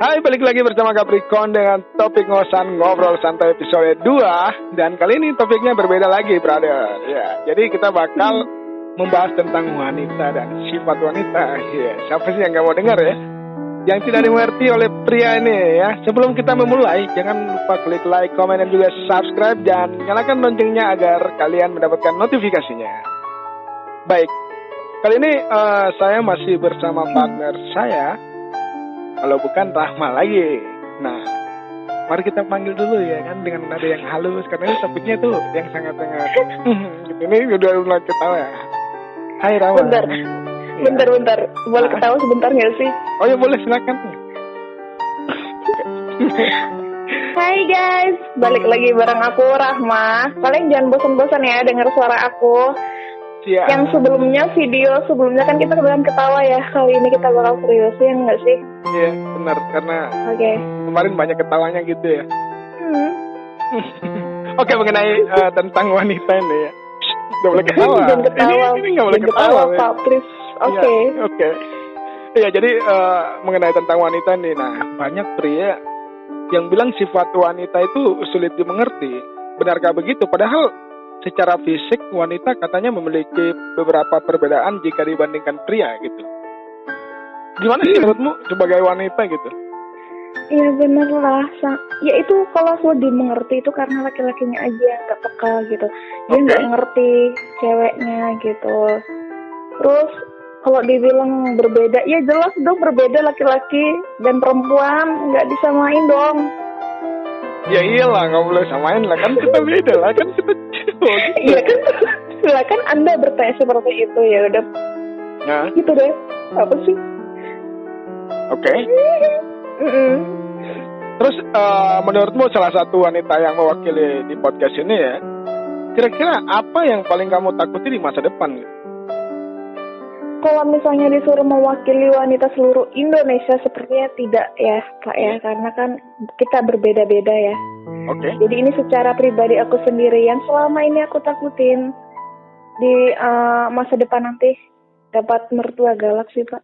Hai, balik lagi bersama Capricorn dengan topik ngobrol santai episode 2. Dan kali ini topiknya berbeda lagi, brother. Ya, jadi kita bakal membahas tentang wanita dan sifat wanita. Ya, siapa sih yang gak mau dengar ya? Yang tidak dimengerti oleh pria ini ya. Sebelum kita memulai, jangan lupa klik like, komen, dan juga subscribe. Dan nyalakan loncengnya agar kalian mendapatkan notifikasinya. Baik, kali ini saya masih bersama partner saya. Kalau bukan Rahma lagi. Nah, mari kita panggil dulu ya kan dengan nada yang halus karena ini topiknya tuh yang sangat-sangat gitu. Ini udah mulai ketawa ya. Hai Rahma. Bentar. Boleh ketawa sebentar nggak sih? Oh ya boleh, silakan. Hai guys, balik lagi bareng aku Rahma. Kalian jangan bosan-bosan ya dengar suara aku. Ya. Yang video sebelumnya kan kita kebetulan ketawa ya. Kali ini kita bakal seriusin nggak sih? Iya benar, karena kemarin banyak ketawanya gitu ya. Oke, mengenai tentang wanita ini ya. Gak boleh ketawa. Jangan ketawa. Ini gak boleh ketawa Pak, please. Oke. Iya, jadi mengenai tentang wanita nih. Nah, banyak pria yang bilang sifat wanita itu sulit dimengerti. Benarkah begitu? Padahal secara fisik wanita katanya memiliki beberapa perbedaan jika dibandingkan pria gitu. Gimana sih menurutmu sebagai wanita gitu? Iya bener lah. Ya itu kalau sudah dimengerti itu karena laki-lakinya aja yang gak peka gitu. Dia gak ngerti ceweknya gitu. Terus kalau dibilang berbeda, ya jelas dong berbeda laki-laki dan perempuan. Gak disamain dong. Ya iyalah, gak boleh samain lah. Kan kita beda lah, kan kita cowok. Iya kan, silakan Anda bertanya seperti itu. Ya udah gitu deh. Apa sih? Oke. Terus menurutmu salah satu wanita yang mewakili di podcast ini ya, kira-kira apa yang paling kamu takuti di masa depan? Kalau misalnya disuruh mewakili wanita seluruh Indonesia, sepertinya tidak ya Kak ya, karena kan kita berbeda-beda ya. Oke. Jadi ini secara pribadi aku sendiri yang selama ini aku takutin di masa depan nanti dapat mertua galak sih Pak.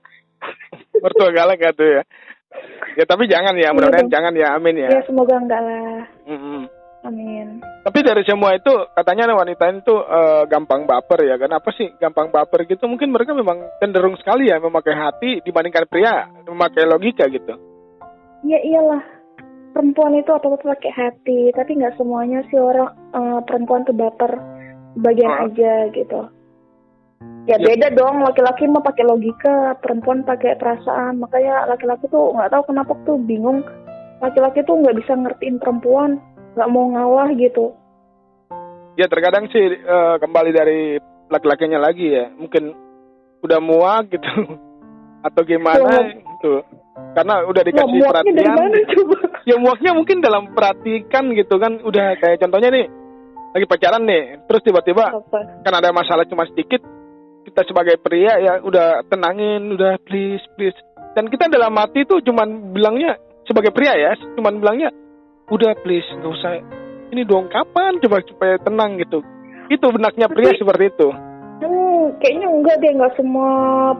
Mertua galak gak tuh ya? Ya tapi jangan ya, mudah-mudahan jangan ya, amin ya. Ya semoga enggak lah. Amin. Tapi dari semua itu katanya wanita itu gampang baper ya. Kenapa sih gampang baper gitu? Mungkin mereka memang cenderung sekali ya memakai hati dibandingkan pria memakai logika gitu. Ya iyalah, perempuan itu apa-apa pakai hati, tapi nggak semuanya sih orang perempuan tuh baper bagian aja gitu. Ya beda dong, laki-laki mah pakai logika, perempuan pakai perasaan. Makanya laki-laki tuh nggak tahu kenapa tuh bingung. Laki-laki tuh nggak bisa ngertiin perempuan, nggak mau ngalah gitu. Ya terkadang sih kembali dari laki-lakinya lagi ya, mungkin udah muak gitu atau gimana gitu. Karena udah dikasih perhatian. Ya muaknya mungkin dalam perhatikan gitu kan, udah kayak contohnya nih lagi pacaran nih, terus tiba-tiba kan ada masalah cuma sedikit. Kita sebagai pria ya udah tenangin, udah please. Dan kita dalam hati tuh cuman bilangnya, sebagai pria ya, cuman bilangnya, udah please, gak usah, ini dong kapan coba supaya tenang gitu. Itu benaknya pria seperti itu. Kayaknya enggak deh, nggak semua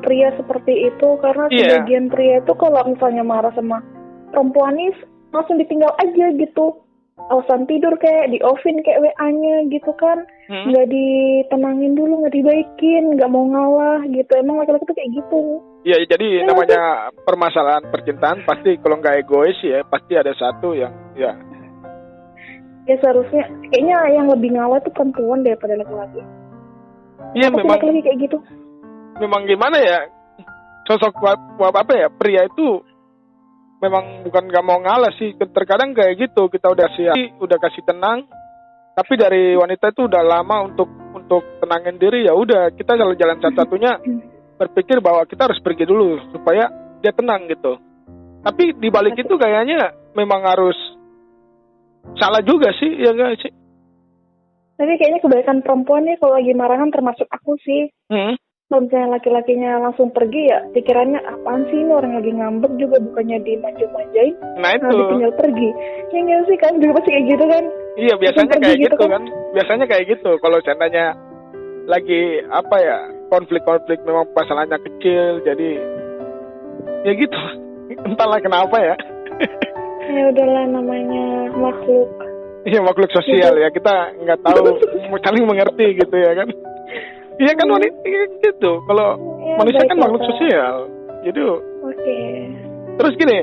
pria seperti itu. Karena sebagian pria itu kalau misalnya marah sama perempuan ini langsung ditinggal aja gitu. Alasan tidur kayak di offin kayak WA-nya gitu kan, nggak ditenangin dulu, nggak dibaikin, nggak mau ngalah gitu. Emang laki-laki tuh kayak gitu. Iya, jadi namanya permasalahan percintaan pasti kalau nggak egois ya pasti ada satu yang ya seharusnya kayaknya yang lebih ngalah tuh perempuan daripada laki-laki. Iya memang laki-laki kayak gitu. Memang gimana ya, sosok apa ya, pria itu memang bukan gak mau ngalah sih, terkadang kayak gitu, kita udah siap, udah kasih tenang, tapi dari wanita itu udah lama untuk tenangin diri, ya udah kita kalau jalan satu-satunya berpikir bahwa kita harus pergi dulu supaya dia tenang gitu. Tapi dibalik itu kayaknya memang harus salah juga sih, ya gak sih? Tapi kayaknya kebaikan perempuan nih kalau lagi marahan termasuk aku sih. Kalau misalnya laki-lakinya langsung pergi ya pikirannya apaan sih ini orang lagi ngambek juga bukannya dimanja-manjain. Nah itu. Tinggal pergi. Ya nggak sih kan juga pasti kayak gitu kan. Iya biasanya kayak gitu kan. Biasanya kayak gitu kalau seandainya lagi apa ya konflik-konflik memang masalahnya kecil jadi ya gitu. Entahlah kenapa ya. Ya udahlah, namanya makhluk. Iya, makhluk sosial ya, kita nggak tahu saling mengerti gitu ya kan. Iya kan wanita gitu. Kalau Ya, manusia kan baiklah, makhluk Kak. sosial. Jadi Oke. terus gini,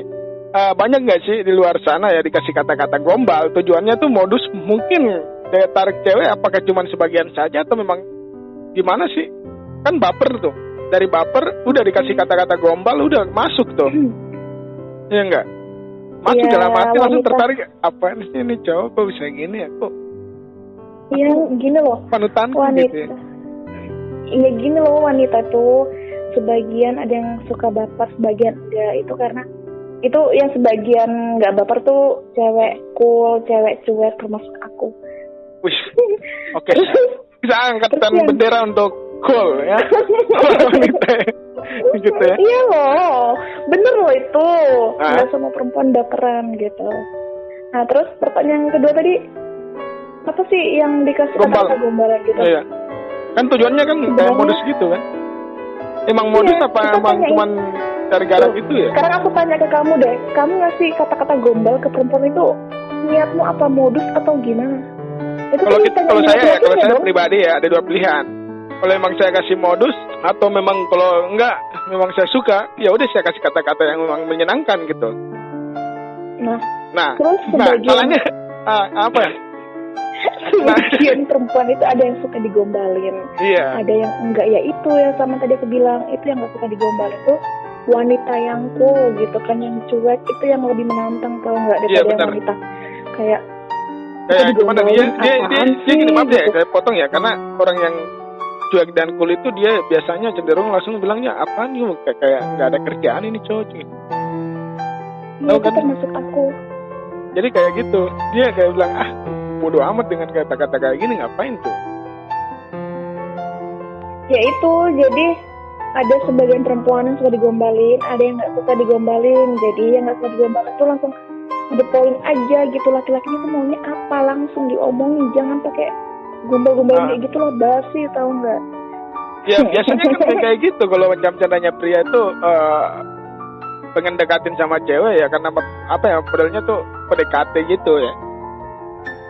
banyak nggak sih di luar sana ya dikasih kata-kata gombal? Tujuannya tuh modus mungkin daya tarik cewek, apakah cuma sebagian saja atau memang gimana sih? Kan baper tuh. Dari baper udah dikasih kata-kata gombal udah masuk tuh. Iya enggak? Masuk Ya, dalam hati langsung wanita. tertarik. Apaan sih ini cowok kok bisa gini ya? Kok Iya, gini loh. panutanku Wanita. gitu ya? Iya, gini loh, wanita tuh sebagian ada yang suka baper, sebagian enggak. Itu karena itu yang sebagian nggak baper tuh cewek cool, cewek cuek, termasuk aku. Wih, oke. Bisa angkat Terus yang- bendera untuk cool ya. Wanita gitu ya. Iya loh, bener loh itu. Ah. Nggak semua perempuan baperan gitu. Nah, terus pertanyaan kedua tadi, apa sih yang dikasih Gombal. kata-kata gombalan gitu? Iya. Kan tujuannya kan kayak Sebenarnya- modus gitu kan. Emang modus Iya, apa kita emang tanyain. cuman cari garak itu ya? Sekarang aku tanya ke kamu deh, kamu ngasih kata-kata gombal ke perempuan itu niatmu apa, modus atau gimana? Itu Kalau kan kita, ditanya kalau saya laki-lakinya dong. pribadi ya ada dua pilihan. Kalau emang saya kasih modus atau memang kalau enggak memang saya suka, ya udah saya kasih kata-kata yang memang menyenangkan gitu. Nah, Terus sebagian- salahnya apa? sebagian perempuan itu ada yang suka digombalin, Iya. ada yang enggak. Ya itu yang sama tadi aku bilang, itu yang nggak suka digombalin itu wanita yang cool gitu kan, yang cuek itu yang lebih menantang kalau nggak daripada Iya, yang benar. wanita kayak Kayak gimana dia apaan gini, maaf ya, gitu. saya potong ya, karena orang yang cuek dan cool itu dia biasanya cenderung langsung bilangnya apaan nih, kayak nggak ada kerjaan ini cowok gitu. Iya, Tahu itu kan? termasuk aku. Jadi kayak gitu, dia kayak bilang bodo amat dengan kata-kata kayak gini, ngapain tuh? Ya itu, jadi ada sebagian perempuan yang suka digombalin, ada yang nggak suka digombalin. Jadi yang nggak suka digombalin itu langsung the point aja gitu. Laki-lakinya tuh maunya apa, langsung diomongin, jangan pakai gombal-gombalin kayak gitu lah, basi, tahu nggak? Ya biasanya kan kayak gitu kalau macam candanya pria itu pengen dekatin sama cewek ya, karena apa ya, modelnya tuh PDKT gitu ya.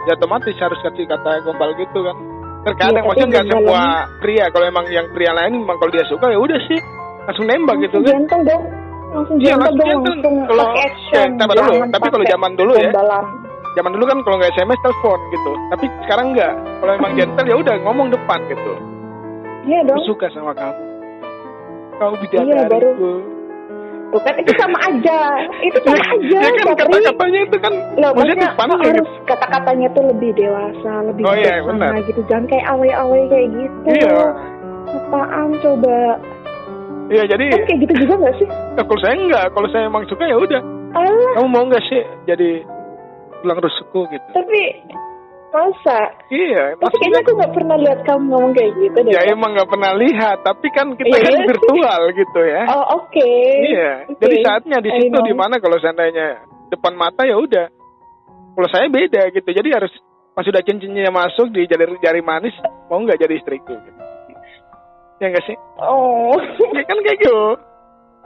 Ya otomatis harus kasih kata gombal gitu kan. Terkadang Iya, maksudnya tapi nggak semua gombalannya- pria, kalau emang yang pria lain memang kalau dia suka ya udah sih langsung nembak gitu Langsung kan. gentle dong, langsung Iya, gentle langsung dong, gentle. langsung Kalau- pakai action. ya, sabar dulu. Jangan Tapi kalau pakai zaman dulu ya, gombalan. Zaman dulu kan kalau nggak SMS telepon gitu. Tapi sekarang nggak. Kalau emang gentle ya udah ngomong depan gitu. Iya dong. Aku suka sama kamu. Kau Iya, bidadariku. Tuh kan itu sama aja. Itu sama aja. Ya kan Sapri. kata-katanya itu kan Loh, maksudnya depan kok kayak harus kata-katanya tuh lebih dewasa, lebih Oh, iya, bijaksana benar. gitu. Jangan kayak awe-awe kayak gitu. Iya. Apaan coba? Iya jadi Kan kayak gitu juga nggak sih? kalau saya enggak. Kalau saya emang suka ya udah. Alah, Kamu mau nggak sih jadi tulang rusukku gitu? tapi masa? Iya. Tapi kayaknya aku nggak pernah lihat kamu ngomong kayak gitu deh. Ya emang nggak pernah lihat. Tapi kan kita Iya, kan iya. virtual gitu ya. Oh, oke. Iya. Oke. Jadi saatnya di I situ know. di mana kalau seandainya depan mata ya udah. Kalau saya beda gitu. Jadi harus pas sudah cincinnya masuk di jari manis, mau nggak jadi istriku gitu. Ya nggak sih? Oh, Ya kan kayak gitu.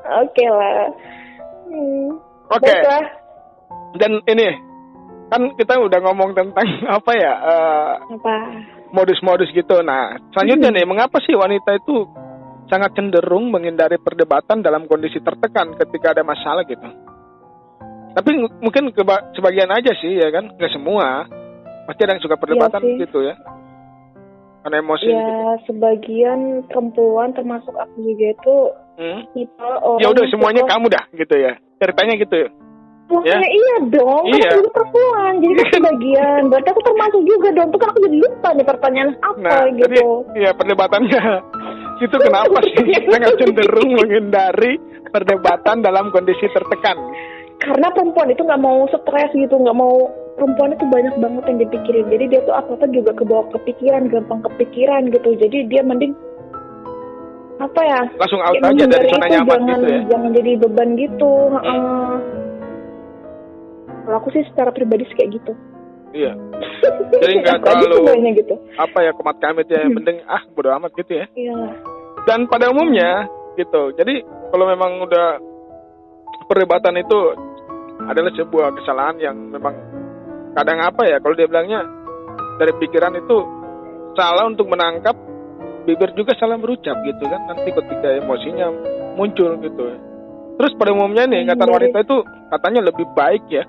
oke lah. Oke. Baiklah. Dan ini kan kita udah ngomong tentang apa ya, Apa? modus-modus gitu. Nah, selanjutnya nih, mengapa sih wanita itu sangat cenderung menghindari perdebatan dalam kondisi tertekan ketika ada masalah gitu? Tapi mungkin sebagian aja sih ya kan, nggak semua. Pasti ada yang suka perdebatan Iya sih. gitu ya. Karena emosi Ya, gitu. sebagian perempuan termasuk aku juga itu tipe orang Ya udah yang semuanya suka- kamu dah gitu ya. Ceritanya gitu ya. Makanya Ya. iya dong, kan Iya. aku juga perempuan, jadi kan sebagian. Berarti aku termasuk juga dong, tuh kan aku jadi lupa nih pertanyaan apa Nah, gitu. jadi ya perdebatannya itu kenapa sih sangat cenderung menghindari perdebatan dalam kondisi tertekan? Karena perempuan itu nggak mau stres gitu, nggak mau, perempuan itu banyak banget yang dipikirin. Jadi dia tuh apa-apa juga kebawa kepikiran, gampang kepikiran gitu. Jadi dia mending apa ya? Langsung out kayak aja dari menghindari zona itu, nyaman jangan, gitu ya. jangan jadi beban gitu. Heeh. Kalau aku sih secara pribadi sih kayak gitu. Iya. Jadi nggak Aku aja terlalu semuanya gitu. apa ya komat kamit ya, yang penting bodo amat gitu ya. Iyalah. Dan pada umumnya gitu. Jadi kalau memang udah perdebatan itu adalah sebuah kesalahan yang memang kadang apa ya, kalau dia bilangnya dari pikiran itu salah untuk menangkap, bibir juga salah berucap gitu kan, nanti ketika emosinya muncul gitu. Terus pada umumnya nih ikatan wanita itu katanya lebih baik ya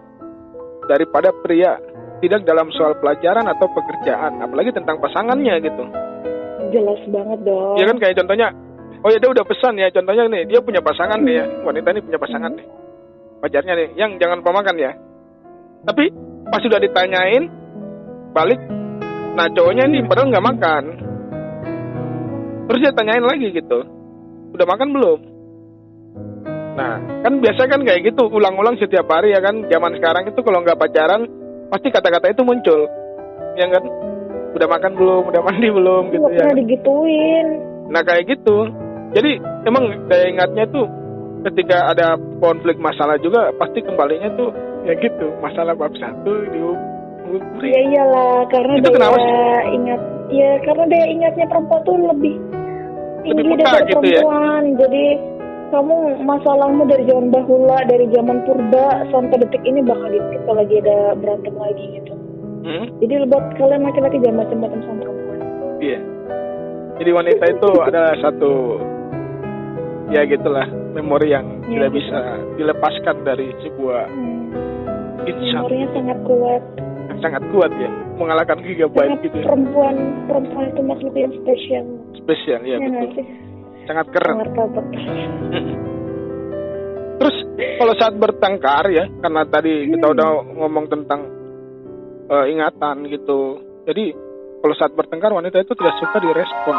daripada pria, tidak dalam soal pelajaran atau pekerjaan, apalagi tentang pasangannya gitu. Jelas banget dong. Ya kan, kayak contohnya, oh ya dia udah pesan ya, contohnya nih dia punya pasangan nih ya, wanita ini punya pasangan nih, pacarnya nih, yang jangan lupa makan ya. Tapi pas sudah ditanyain balik, nah cowoknya nih padahal nggak makan, terus dia tanyain lagi gitu, udah makan belum? Nah kan biasa kan kayak gitu, ulang-ulang setiap hari ya kan. Zaman sekarang itu kalau nggak pacaran pasti kata-kata itu muncul, ya kan, udah makan belum, udah mandi belum gitu ya. Pernah digituin. Nah kayak gitu. Jadi emang daya ingatnya tuh ketika ada konflik masalah juga pasti kembalinya tuh ya gitu, masalah bab satu diukur. Ya iyalah, karena itu daya ingat, ya karena daya ingatnya perempuan tuh lebih tinggi peka daripada gitu ya. perempuan. Jadi kamu masalahmu dari zaman bahula, dari zaman purba sampai detik ini bakal kita lagi ada berantem lagi gitu. Jadi buat kalian laki-laki jangan macam-macam sama perempuan. Iya. Jadi wanita itu adalah satu, ya gitulah, memori yang tidak bisa dilepaskan dari sebuah insan. Memorinya sangat kuat. Sangat kuat ya, mengalahkan gigabyte gitu. Perempuan itu makhluk yang spesial. Spesial ya, betul. Sangat keren. Terus kalau saat bertengkar ya, karena tadi kita udah ngomong tentang ingatan gitu. Jadi kalau saat bertengkar wanita itu tidak suka direspon.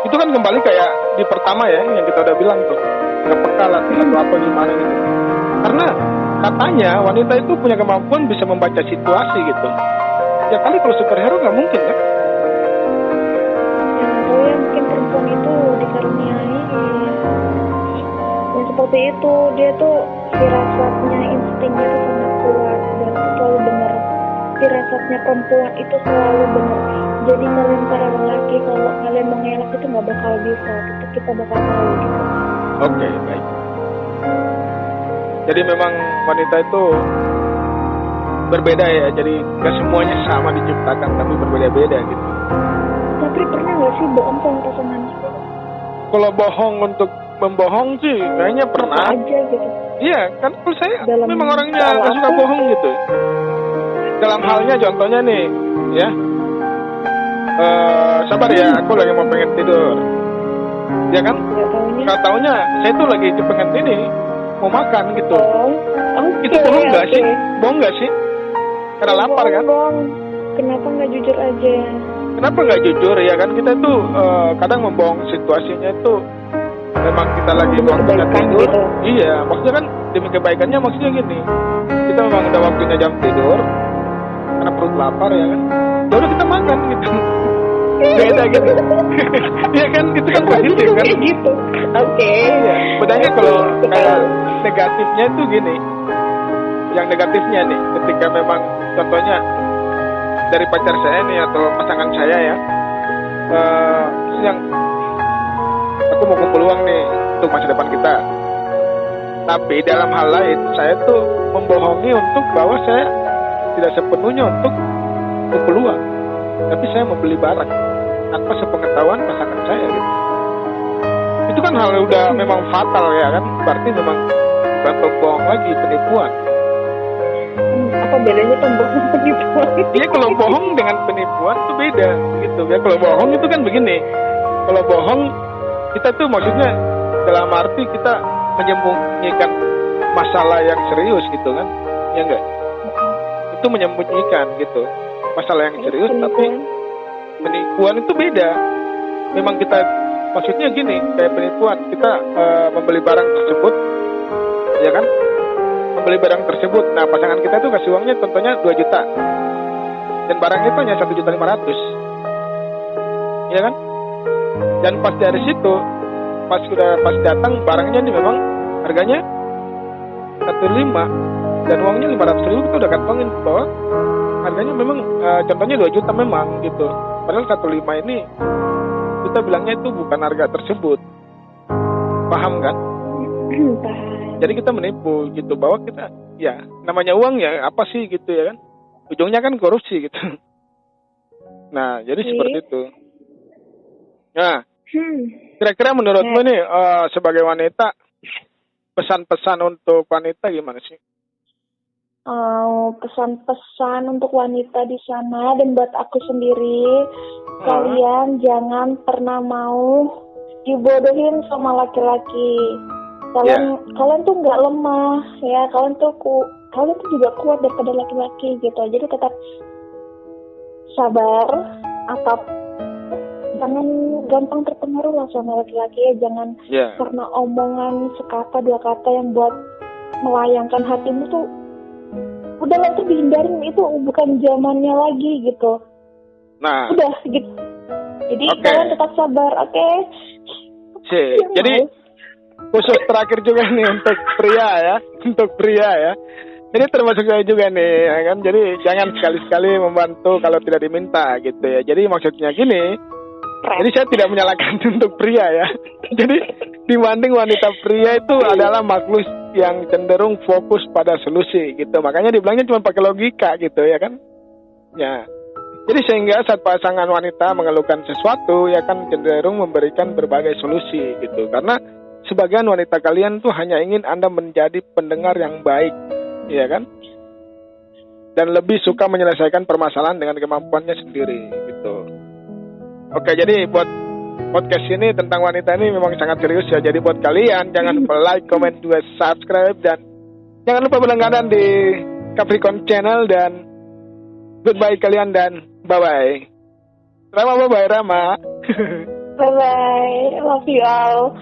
Itu kan kembali kayak di pertama ya, yang kita udah bilang tuh, nggak peka lah atau apa gimana gitu. Karena katanya wanita itu punya kemampuan bisa membaca situasi gitu. Ya kali kalau superhero nggak mungkin kan? Ya mungkin perempuan itu dikaruniai yang seperti itu. Dia tuh firasatnya, instingnya itu sangat kuat dan selalu benar. Firasatnya perempuan itu selalu benar. Jadi kalian para lelaki kalau kalian mengelak itu nggak bakal bisa. Tetap kita bakal tahu gitu. Oke, baik. Jadi memang wanita itu berbeda ya. Jadi nggak semuanya sama diciptakan, tapi berbeda-beda gitu. Tapi pernah nggak sih bohong sama pasangannya? Kalau bohong untuk membohong sih kayaknya pernah. Aja gitu. Iya, kan kalau saya Dalam memang orangnya nggak suka bohong gitu. Dalam halnya contohnya nih, ya. Sabar ya, aku lagi mau pengen tidur. Ya kan? Nggak taunya saya tuh lagi pengen ini, mau makan gitu. Itu bohong nggak sih? Bohong nggak sih? Karena lapar kan? Kenapa nggak jujur aja? Kenapa nggak jujur ya kan? Kita tuh kadang membohong situasinya itu memang kita lagi waktunya tidur. Gitu. Iya, maksudnya kan demi kebaikannya, maksudnya gini. Kita memang udah waktunya jam tidur karena perut lapar ya kan. Ya udah kita makan gitu. Beda gitu. Ya kan, itu kan positif kan? Gitu. Oke. Ya, bedanya kalau kayak negatifnya itu gini. Yang negatifnya nih, ketika memang contohnya dari pacar saya nih atau pasangan saya ya, yang aku mau kumpul uang nih untuk masa depan kita. Tapi dalam hal lain saya tuh membohongi untuk bahwa saya tidak sepenuhnya untuk kumpul uang, tapi saya membeli barang tanpa sepengetahuan pasangan saya gitu. Itu kan hal udah memang fatal ya kan, berarti memang bukan bohong lagi, penipuan. Apa bedanya pembohong sama penipuan? Iya, kalau bohong dengan penipuan itu beda gitu ya. Kalau bohong itu kan begini, kalau bohong kita tuh maksudnya dalam arti kita menyembunyikan masalah yang serius gitu kan, ya enggak? Itu menyembunyikan gitu masalah yang serius, tapi penipuan itu beda. Memang kita maksudnya gini, kayak penipuan kita membeli barang tersebut, ya kan? Membeli barang tersebut, nah pasangan kita tuh kasih uangnya contohnya 2 juta dan barangnya itu hanya 1.500.000, ya kan? Dan pas dari situ, pas datang barangnya ini memang harganya 1.500.000 dan uangnya 500.000, kita udah kantongin bahwa harganya memang contohnya 2 juta memang gitu. Padahal 1.500.000 ini kita bilangnya itu bukan harga tersebut. Paham kan? Paham. Jadi kita menipu gitu bahwa kita ya namanya uang ya apa sih gitu ya kan. Ujungnya kan korupsi gitu. Nah, jadi seperti itu. Nah, kira-kira menurutmu nih sebagai wanita pesan-pesan untuk wanita gimana sih? Pesan-pesan untuk wanita di sana dan buat aku sendiri, kalian jangan pernah mau dibodohin sama laki-laki. Kalian tuh nggak lemah ya, kalian tuh juga kuat daripada laki-laki gitu. Jadi tetap sabar, jangan gampang terpengaruh lah sama laki-laki ya. Jangan karena omongan sekata dua kata yang buat melayangkan hatimu tuh, udahlah itu dihindarin, itu bukan zamannya lagi gitu. Nah, udah gitu. Jadi kalian tetap sabar, oke? Jadi khusus terakhir juga nih untuk pria ya. Jadi termasuk saya juga nih, ya kan? Jadi jangan sekali-sekali membantu kalau tidak diminta gitu ya. Jadi maksudnya gini. Jadi saya tidak menyalahkan untuk pria ya. Jadi dibanding wanita, pria itu adalah makhluk yang cenderung fokus pada solusi gitu. Makanya dibilangnya cuma pakai logika gitu ya kan. Ya. Jadi sehingga saat pasangan wanita mengeluhkan sesuatu ya kan cenderung memberikan berbagai solusi gitu. Karena sebagian wanita kalian tuh hanya ingin Anda menjadi pendengar yang baik, ya kan? Dan lebih suka menyelesaikan permasalahan dengan kemampuannya sendiri gitu. Oke, jadi buat podcast ini tentang wanita ini memang sangat serius ya. Jadi buat kalian jangan lupa like, comment, juga subscribe, dan jangan lupa berlangganan di Capricorn Channel. Dan goodbye kalian dan bye-bye. Rama, bye-bye Rama. Bye-bye, love you all.